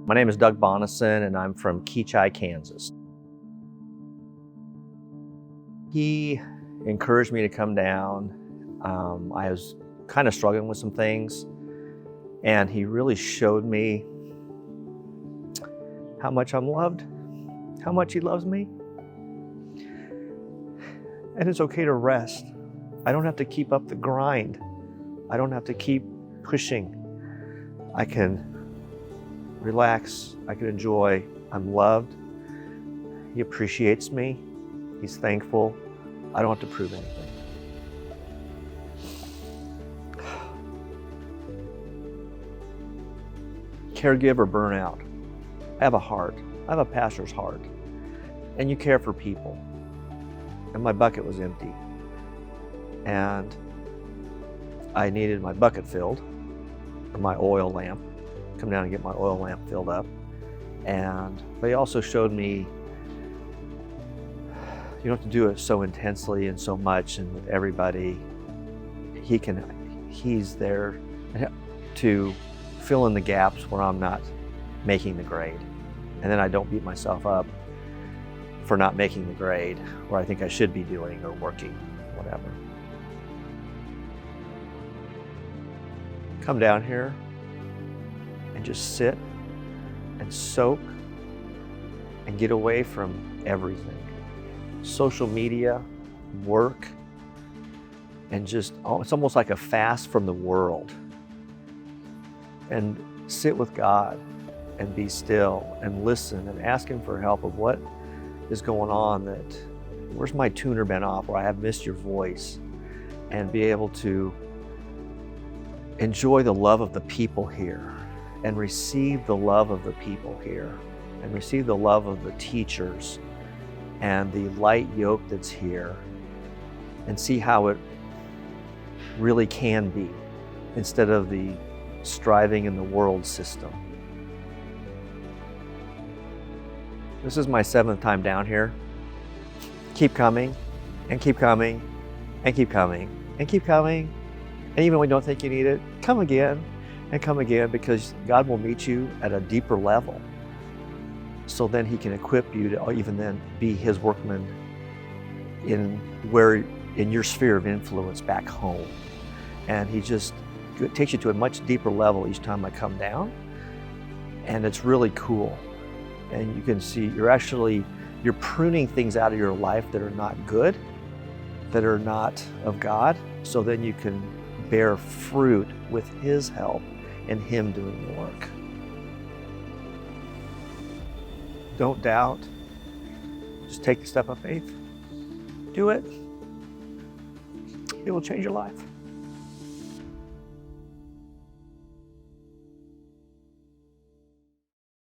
My name is Doug Bonison, and I'm from Keachai, Kansas. He encouraged me to come down. I was kind of struggling with some things, and he really showed me how much I'm loved, how much he loves me. And it's okay to rest. I don't have to keep up the grind. I don't have to keep pushing. I can relax, I can enjoy. I'm loved. He appreciates me. He's thankful. I don't have to prove anything. Caregiver burnout. I have a heart. I have a pastor's heart. And you care for people. And my bucket was empty. And I needed my bucket filled, or my oil lamp. Come down and get my oil lamp filled up. And they also showed me you don't have to do it so intensely and so much and with everybody. He's there to fill in the gaps where I'm not making the grade. And then I don't beat myself up for not making the grade where I think I should be doing or working, whatever. Come down here and just sit and soak and get away from everything. Social media, work, and just, it's almost like a fast from the world. And sit with God and be still and listen and ask Him for help of what is going on, where's my tuner been off, where I have missed your voice, and be able to enjoy the love of the people here and receive the love of the people here and receive the love of the teachers and the light yoke that's here, and see how it really can be instead of the striving in the world system. This is my 7th time down here. Keep coming, and keep coming, and keep coming, and keep coming. And even when you don't think you need it, come again, and come again, because God will meet you at a deeper level. So then He can equip you to even then be His workman in your sphere of influence back home. And He just takes you to a much deeper level each time I come down. And it's really cool. And you can see you're pruning things out of your life that are not good, that are not of God. So then you can bear fruit with His help and Him doing the work. Don't doubt. Just take the step of faith. Do it. It will change your life.